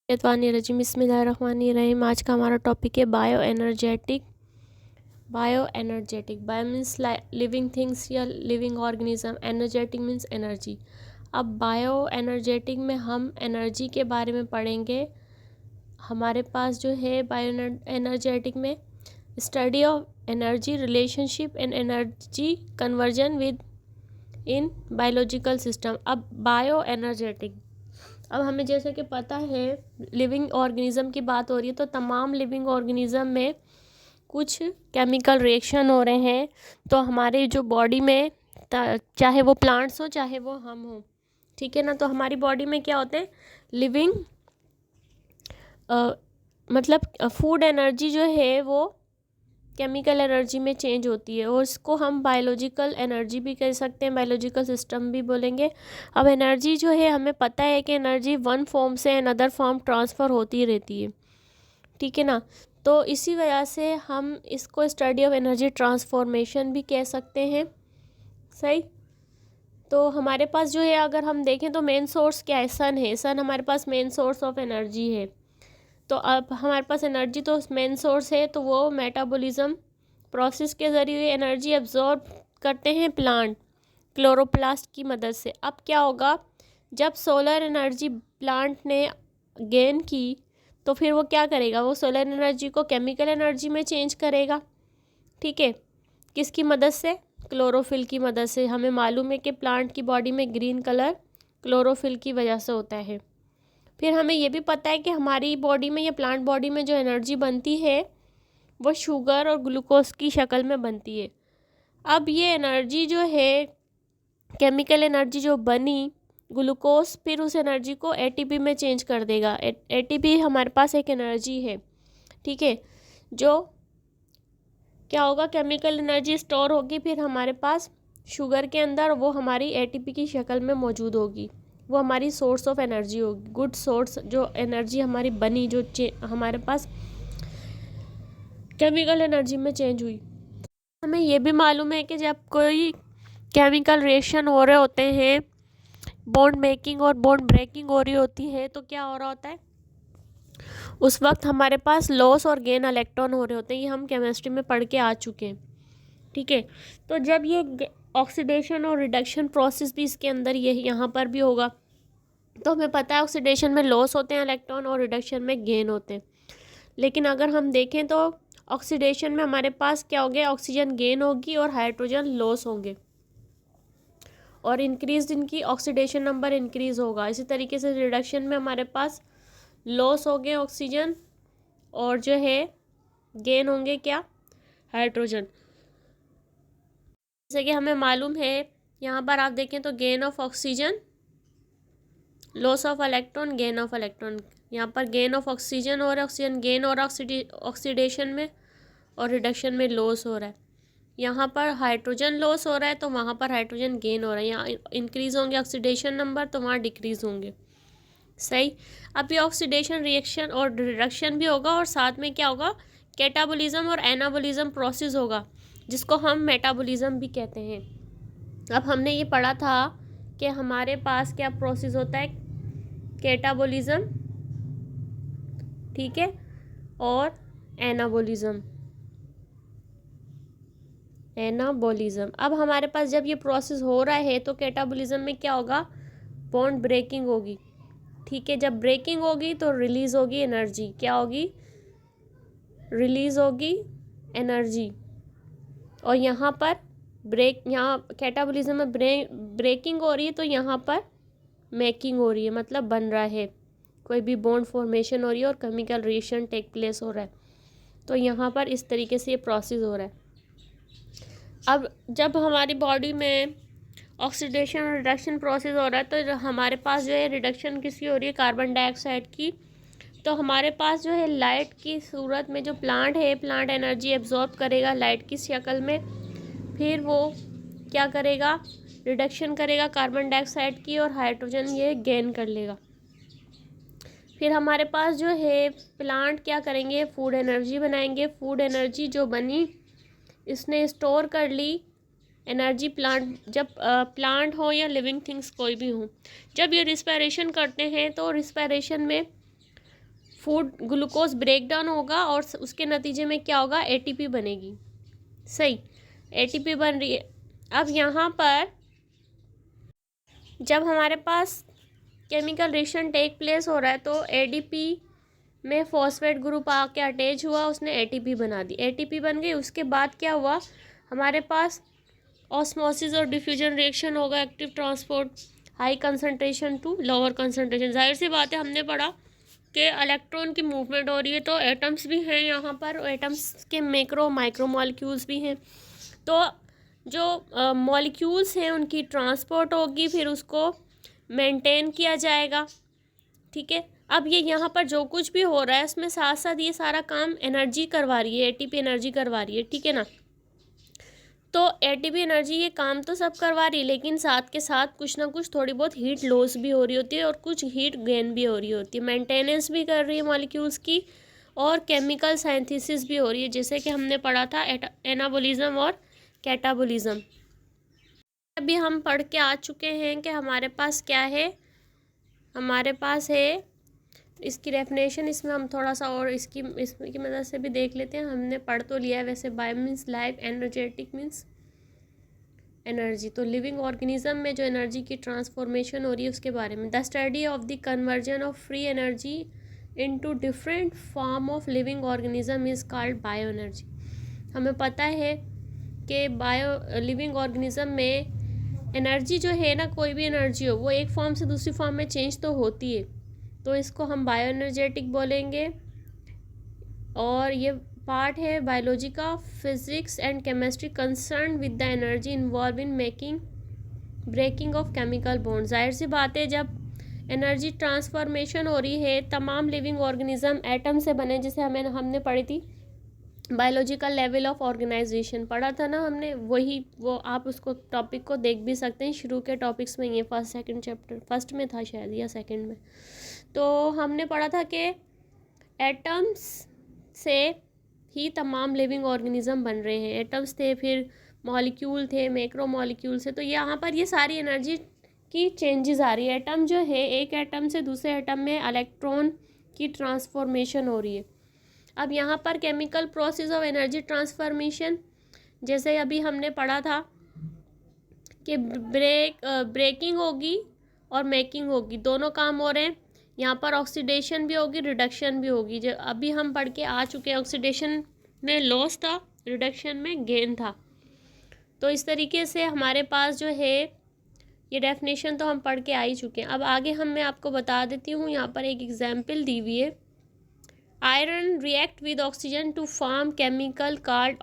रजीम बिस्मिल्लाहिर्रहमानिर्रहीम। आज का हमारा टॉपिक है bio energetic. Bio means living things या living organism, energetic means energy. अब बायो एनर्जेटिक में हम एनर्जी के बारे में पढ़ेंगे। हमारे पास जो है बायो एनर्जेटिक में study of energy relationship and energy conversion with in biological system. अब बायो एनर्जेटिक, अब हमें जैसे कि पता है लिविंग ऑर्गेनिज्म की बात हो रही है, तो तमाम लिविंग ऑर्गेनिज्म में कुछ केमिकल रिएक्शन हो रहे हैं। तो हमारे जो बॉडी में, चाहे वो प्लांट्स हो चाहे वो हम हो, ठीक है ना, तो हमारी बॉडी में क्या होते हैं लिविंग मतलब फूड एनर्जी जो है वो केमिकल एनर्जी में चेंज होती है, और इसको हम बायोलॉजिकल एनर्जी भी कह सकते हैं, बायोलॉजिकल सिस्टम भी बोलेंगे। अब एनर्जी जो है, हमें पता है कि एनर्जी वन फॉर्म से अनदर फॉर्म ट्रांसफ़र होती रहती है, ठीक है ना। तो इसी वजह से हम इसको स्टडी ऑफ एनर्जी ट्रांसफॉर्मेशन भी कह सकते हैं, सही। तो हमारे पास जो है, अगर हम देखें तो मेन सोर्स क्या है, सन है। सन हमारे पास मेन सोर्स ऑफ एनर्जी है। तो अब हमारे पास एनर्जी तो मेन सोर्स है, तो वो मेटाबॉलिज्म प्रोसेस के ज़रिए एनर्जी एब्जॉर्ब करते हैं प्लांट क्लोरोप्लास्ट की मदद से। अब क्या होगा, जब सोलर एनर्जी प्लांट ने गेन की तो फिर वो क्या करेगा, वो सोलर एनर्जी को केमिकल एनर्जी में चेंज करेगा, ठीक है। किसकी मदद से, क्लोरोफिल की मदद से। हमें मालूम है कि प्लांट की बॉडी में ग्रीन कलर क्लोरोफिल की वजह से होता है। फिर हमें ये भी पता है कि हमारी बॉडी में या प्लांट बॉडी में जो एनर्जी बनती है वो शुगर और ग्लूकोज की शक्ल में बनती है। अब ये एनर्जी जो है, केमिकल एनर्जी जो बनी, ग्लूकोज फिर उस एनर्जी को एटीपी में चेंज कर देगा। एटीपी हमारे पास एक एनर्जी है, ठीक है, जो क्या होगा, केमिकल एनर्जी स्टोर होगी फिर हमारे पास शुगर के अंदर, वो हमारी एटीपी की शक्ल में मौजूद होगी। वो हमारी सोर्स ऑफ एनर्जी होगी, गुड सोर्स। जो एनर्जी हमारी बनी, जो हमारे पास केमिकल एनर्जी में चेंज हुई। हमें ये भी मालूम है कि जब कोई केमिकल रिएक्शन हो रहे होते हैं, बॉन्ड मेकिंग और बॉन्ड ब्रेकिंग हो रही होती है, तो क्या हो रहा होता है, उस वक्त हमारे पास लॉस और गेन इलेक्ट्रॉन हो रहे होते हैं। ये हम केमिस्ट्री में पढ़ के आ चुके हैं, ठीक है। तो जब ये ऑक्सीडेशन और रिडक्शन प्रोसेस भी इसके अंदर ये यहाँ पर भी होगा, तो हमें पता है ऑक्सीडेशन में लॉस होते हैं इलेक्ट्रॉन और रिडक्शन में गेन होते हैं। लेकिन अगर हम देखें तो ऑक्सीडेशन में हमारे पास क्या हो गया, ऑक्सीजन गेन होगी और हाइड्रोजन लॉस होंगे, और इंक्रीज इनकी ऑक्सीडेशन नंबर इंक्रीज होगा। इसी तरीके से रिडक्शन में हमारे पास लॉस हो गए ऑक्सीजन, और जो है गेन होंगे क्या, हाइड्रोजन। जैसे कि हमें मालूम है, यहाँ पर आप देखें तो gain of oxygen, loss of electron, gain of electron. यहाँ पर गेन ऑफ ऑक्सीजन और ऑक्सीजन गेन और ऑक्सीडेशन में, और रिडक्शन में लॉस हो रहा है। यहाँ पर हाइड्रोजन लॉस हो रहा है तो वहाँ पर हाइड्रोजन गेन हो रहा है। यहाँ इंक्रीज होंगे ऑक्सीडेशन नंबर तो वहाँ डिक्रीज होंगे, सही। अब ये ऑक्सीडेशन रिएक्शन और रिडक्शन भी होगा, और साथ में क्या होगा, कैटाबोलिज्म और एनाबोलिज्म प्रोसेस होगा, जिसको हम मेटाबोलिज्म भी कहते हैं। अब हमने ये पढ़ा था कि हमारे पास क्या प्रोसेस होता है, कैटाबोलिज्म, ठीक है, और एनाबोलिज्म। अब हमारे पास जब ये प्रोसेस हो रहा है तो कैटाबोलिज्म में क्या होगा, बॉन्ड ब्रेकिंग होगी, ठीक है। जब ब्रेकिंग होगी तो रिलीज होगी एनर्जी, क्या होगी, रिलीज होगी एनर्जी। और यहाँ पर यहाँ कैटाबोलिज्म में ब्रेकिंग हो रही है, तो यहाँ पर मेकिंग हो रही है, मतलब बन रहा है, कोई भी बॉन्ड फॉर्मेशन हो रही है और केमिकल रिएक्शन टेक प्लेस हो रहा है। तो यहाँ पर इस तरीके से ये प्रोसेस हो रहा है। अब जब हमारी बॉडी में ऑक्सीडेशन और रिडक्शन प्रोसेस हो रहा है, तो हमारे पास जो है रिडक्शन किसकी हो रही है, कार्बन डाइऑक्साइड की। तो हमारे पास जो है लाइट की सूरत में जो प्लांट है, प्लांट एनर्जी एब्जॉर्ब करेगा लाइट की शक्ल में, फिर वो क्या करेगा, रिडक्शन करेगा कार्बन डाइऑक्साइड की, और हाइड्रोजन ये गेन कर लेगा। फिर हमारे पास जो है प्लांट क्या करेंगे, फूड एनर्जी बनाएंगे। फूड एनर्जी जो बनी, इसने स्टोर कर ली एनर्जी। प्लांट जब प्लांट हो या लिविंग थिंग्स कोई भी हो, जब ये रिस्पायरेशन करते हैं तो रिस्पायरेशन में फूड ग्लूकोज ब्रेक डाउन होगा और उसके नतीजे में क्या होगा, एटीपी बनेगी। सही, एटीपी बन रही है। अब यहाँ पर जब हमारे पास केमिकल रिएक्शन टेक प्लेस हो रहा है तो एडीपी में फॉस्फेट ग्रुप आके अटैच हुआ, उसने एटीपी बना दी, एटीपी बन गई। उसके बाद क्या हुआ, हमारे पास ऑस्मोसिस और डिफ्यूजन रिएक्शन होगा, active transport high concentration to lower concentration. जाहिर सी बात है, हमने पढ़ा कि इलेक्ट्रॉन की मूवमेंट हो रही है तो एटम्स भी हैं यहाँ पर, एटम्स के मैक्रो माइक्रो मॉलिक्यूल्स भी हैं। तो जो मॉलिक्यूल्स हैं उनकी ट्रांसपोर्ट होगी, फिर उसको मेंटेन किया जाएगा। ठीक है, अब ये यहाँ पर जो कुछ भी हो रहा है उसमें साथ साथ ये सारा काम एनर्जी करवा रही है, एटीपी एनर्जी करवा रही है। ठीक है ना, तो एटीपी एनर्जी ये काम तो सब करवा रही है, लेकिन साथ के साथ कुछ ना कुछ थोड़ी बहुत हीट लॉस भी हो रही होती है और कुछ हीट गेन भी हो रही होती है, मेंटेनेंस भी कर रही है मॉलिक्यूल्स की, और केमिकल सिंथेसिस भी हो रही है, जैसे कि हमने पढ़ा था एनाबोलिज्म और कैटाबोलिज्म। अभी हम पढ़ के आ चुके हैं कि हमारे पास क्या है, हमारे पास है इसकी डेफिनेशन। इसमें हम थोड़ा सा और इसमें की मदद से भी देख लेते हैं। हमने पढ़ तो लिया है वैसे, bio means life, energetic means energy. तो लिविंग ऑर्गेनिज्म में जो एनर्जी की ट्रांसफॉर्मेशन हो रही है उसके बारे में। The study of the conversion of free energy into different form of living organism is called bio energy. हमें पता है कि बायो लिविंग ऑर्गेनिज्म में एनर्जी जो है ना, कोई भी एनर्जी हो वो एक फॉर्म से दूसरी फॉर्म में चेंज तो होती है, तो इसको हम बायो एनर्जेटिक बोलेंगे। और ये पार्ट है बायोलॉजी का, physics and chemistry concern with the energy involve in making breaking of chemical bond. जाहिर सी बात है, जब एनर्जी ट्रांसफॉर्मेशन हो रही है, तमाम लिविंग ऑर्गेनिज्म एटम से बने, जिसे हमने पढ़ी थी बायोलॉजिकल लेवल ऑफ ऑर्गेनाइजेशन, पढ़ा था ना हमने, वही वो आप उसको टॉपिक को देख भी सकते हैं, शुरू के टॉपिक्स में ये फर्स्ट सेकंड चैप्टर, फर्स्ट में था शायद या सेकंड में। तो हमने पढ़ा था कि एटम्स से ही तमाम लिविंग ऑर्गेनिज्म बन रहे हैं, एटम्स थे, फिर मॉलिक्यूल थे, मैक्रो मॉलिक्यूल से। तो यहाँ पर ये सारी एनर्जी की चेंजेस आ रही है। एटम जो है, एक एटम से दूसरे एटम में इलेक्ट्रॉन की ट्रांसफॉर्मेशन हो रही है। अब यहाँ पर chemical process of energy transformation, जैसे अभी हमने पढ़ा था कि ब्रेकिंग होगी और मेकिंग होगी, दोनों काम हो रहे हैं। यहाँ पर ऑक्सीडेशन भी होगी, रिडक्शन भी होगी। जो अभी हम पढ़ के आ चुके हैं, ऑक्सीडेशन में लॉस था, रिडक्शन में गेन था। तो इस तरीके से हमारे पास जो है ये डेफिनेशन तो हम पढ़ के आ ही चुके हैं। अब आगे मैं आपको बता देती हूँ, यहाँ पर एक एग्जाम्पल दी हुई है। Iron react with oxygen to form chemical called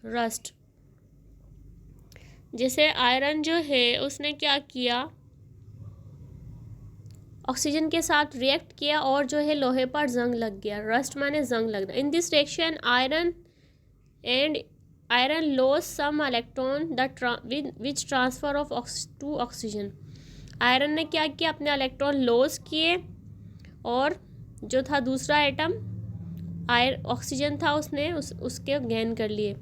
rust. जैसे आयरन जो है उसने क्या किया, ऑक्सीजन के साथ रिएक्ट किया और जो है लोहे पर जंग लग गया, रस्ट माने जंग लगना। In this reaction iron loss some electron which transfer of to oxygen. Iron ने क्या किया, अपने इलेक्ट्रॉन लॉस किए और जो था दूसरा एटम ऑक्सीजन था, उसने उसके गेन कर लिए।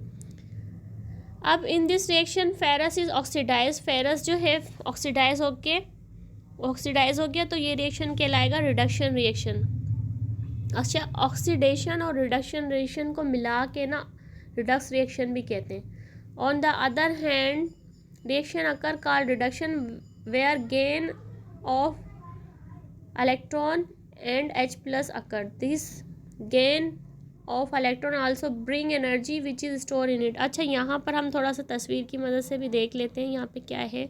अब in this reaction ferrous is oxidise, ferrous जो है ऑक्सीडाइज हो गया, तो ये रिएक्शन कहलाएगा रिडक्शन रिएक्शन। अच्छा, ऑक्सीडेशन और रिडक्शन रिएक्शन को मिला के ना रिडक्स रिएक्शन भी कहते हैं। On the other hand reaction occur called reduction where gain of electron and H+ occur. This gain of electron also bring energy which is store in it. अच्छा, यहाँ पर हम थोड़ा सा तस्वीर की मदद से भी देख लेते हैं। यहाँ पे क्या है,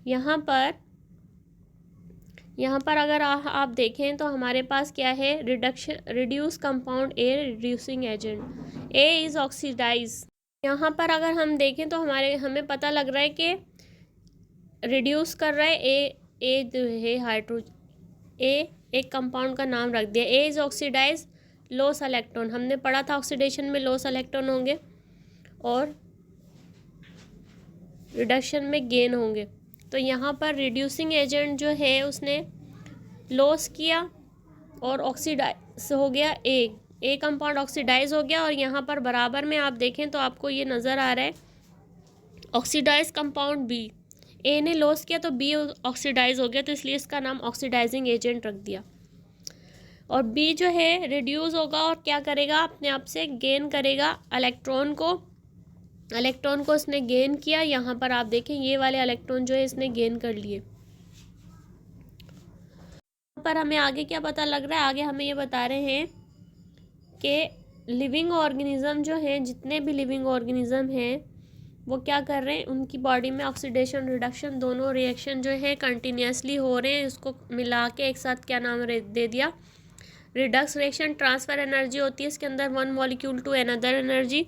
यहाँ पर अगर आप देखें तो हमारे पास क्या है, reduce compound A reducing agent, A is oxidise. यहाँ पर अगर हम देखें तो हमें पता लग रहा है कि रिड्यूस कर रहा है ए जो है हाइड्रोजन, ए एक कंपाउंड का नाम रख दिया, A is oxidise loss electron. हमने पढ़ा था ऑक्सीडेशन में लॉस इलेक्ट्रॉन होंगे और रिडक्शन में गेन होंगे। तो यहाँ पर रिड्यूसिंग एजेंट जो है उसने लॉस किया और ऑक्सीडाइज हो गया, ए कंपाउंड ऑक्सीडाइज हो गया। और यहाँ पर बराबर में आप देखें तो आपको ये नज़र आ रहा है ऑक्सीडाइज कंपाउंड बी, ए ने लॉस किया तो बी ऑक्सीडाइज हो गया, तो इसलिए इसका नाम ऑक्सीडाइजिंग एजेंट रख दिया। और बी जो है रिड्यूस होगा और क्या करेगा, अपने आप से गेन करेगा इलेक्ट्रॉन को इसने गेन किया। यहाँ पर आप देखें ये वाले इलेक्ट्रॉन जो है इसने गेन कर लिए। पर हमें आगे क्या पता लग रहा है, आगे हमें ये बता रहे हैं कि लिविंग ऑर्गेनिज्म जो हैं, जितने भी लिविंग ऑर्गेनिज्म हैं वो क्या कर रहे हैं, उनकी बॉडी में ऑक्सीडेशन रिडक्शन दोनों रिएक्शन जो है कंटिन्यूसली हो रहे हैं। इसको मिला के एक साथ क्या नाम दे दिया, रिडक्स रिएक्शन। ट्रांसफ़र एनर्जी होती है इसके अंदर, one molecule to another energy.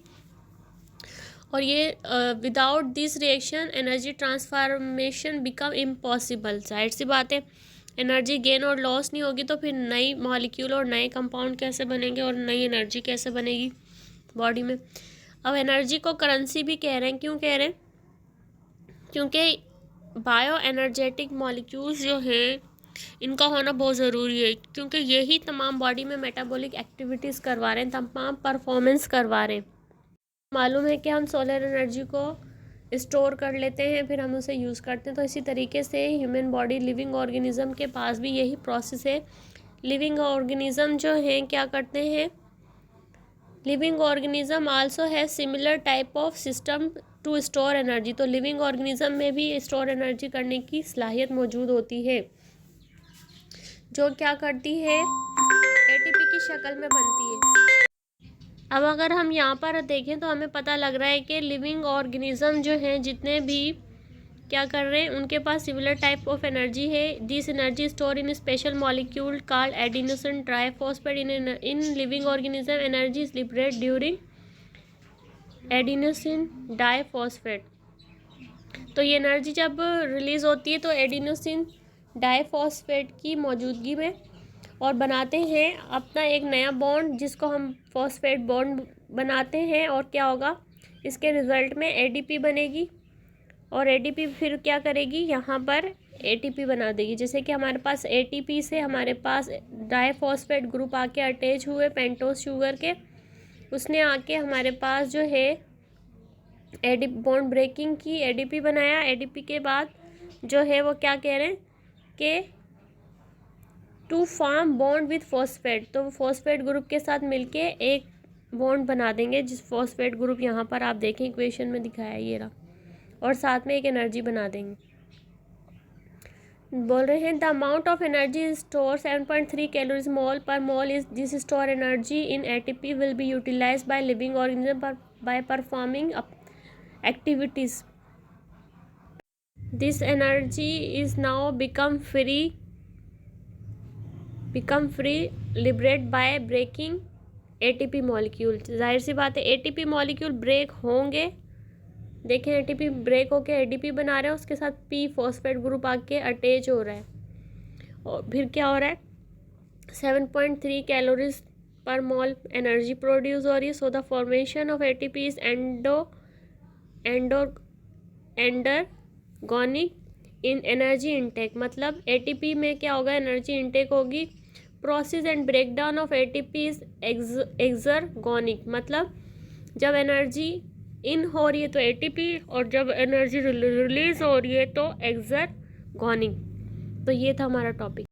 और ये without this reaction energy transformation become impossible. जाहिर सी बात है, एनर्जी गेन और लॉस नहीं होगी तो फिर नई मॉलिक्यूल और नए कंपाउंड कैसे बनेंगे और नई एनर्जी कैसे बनेगी बॉडी में। अब एनर्जी को करेंसी भी कह रहे हैं, क्यों कह रहे हैं, क्योंकि बायो एनर्जेटिक मॉलिक्यूल्स जो हैं इनका होना बहुत ज़रूरी है, क्योंकि यही तमाम बॉडी में मेटाबॉलिक एक्टिविटीज़ करवा रहे हैं, तमाम परफॉर्मेंस करवा रहे हैं। मालूम है कि हम सोलर एनर्जी को स्टोर कर लेते हैं, फिर हम उसे यूज़ करते हैं। तो इसी तरीके से ह्यूमन बॉडी, लिविंग ऑर्गेनिज्म के पास भी यही प्रोसेस है। लिविंग ऑर्गेनिज्म जो हैं क्या करते हैं, लिविंग ऑर्गेनिज्म आल्सो है similar type of system to store energy. तो लिविंग ऑर्गेनिज्म में भी स्टोर एनर्जी करने की सलाहियत मौजूद होती है, जो क्या करती है, एटीपी की शक्ल में बनती है। अब अगर हम यहाँ पर देखें तो हमें पता लग रहा है कि लिविंग ऑर्गेनिज्म जो हैं जितने भी क्या कर रहे हैं, उनके पास सिमिलर टाइप ऑफ एनर्जी है। This energy store in special molecule called adenosine triphosphate. In living organism energy is liberate during adenosine diphosphate. तो ये एनर्जी जब रिलीज़ होती है तो एडिनोसिन डाइफॉस्फेट की मौजूदगी में, और बनाते हैं अपना एक नया बॉन्ड जिसको हम फॉस्फेट बॉन्ड बनाते हैं। और क्या होगा, इसके रिज़ल्ट में एडीपी बनेगी, और एडीपी फिर क्या करेगी, यहाँ पर एटीपी बना देगी। जैसे कि हमारे पास एटीपी से हमारे पास डाइफॉस्फेट ग्रुप आके अटैच हुए पेंटोस शुगर के, उसने आके हमारे पास जो है एडी बॉन्ड ब्रेकिंग की, एडीपी बनाया। एडीपी के बाद जो है वो क्या कह रहे हैं कि to form bond with phosphate. तो वो फॉस्फेट ग्रुप के साथ मिलके एक बॉन्ड बना देंगे, जिस फॉस्फेट ग्रुप यहाँ पर आप देखें इक्वेशन में दिखाया ये रहा, और साथ में एक एनर्जी बना देंगे। बोल रहे हैं the amount of energy store 7.3 calories mole per mole is this store energy in ATP will be utilized by living organism by performing activities. This energy is now become free liberate by breaking ATP molecule. जाहिर सी बात है ATP molecule break होंगे। देखें ATP break होके ADP बना रहे हैं, उसके साथ पी फॉस्फेट ग्रुप आके अटैच हो रहा है, और फिर क्या हो रहा है, 7.3 कैलोरीज पर मोल एनर्जी प्रोड्यूस हो रही है। So the formation of ATP is endergonic in energy intake. मतलब एटीपी में क्या होगा, एनर्जी इनटेक होगी। Process and break down of ATP is exergonic. मतलब जब एनर्जी इन हो रही है तो एटीपी, और जब एनर्जी रिलीज हो रही है तो एक्सरगोनिक। तो ये था हमारा टॉपिक।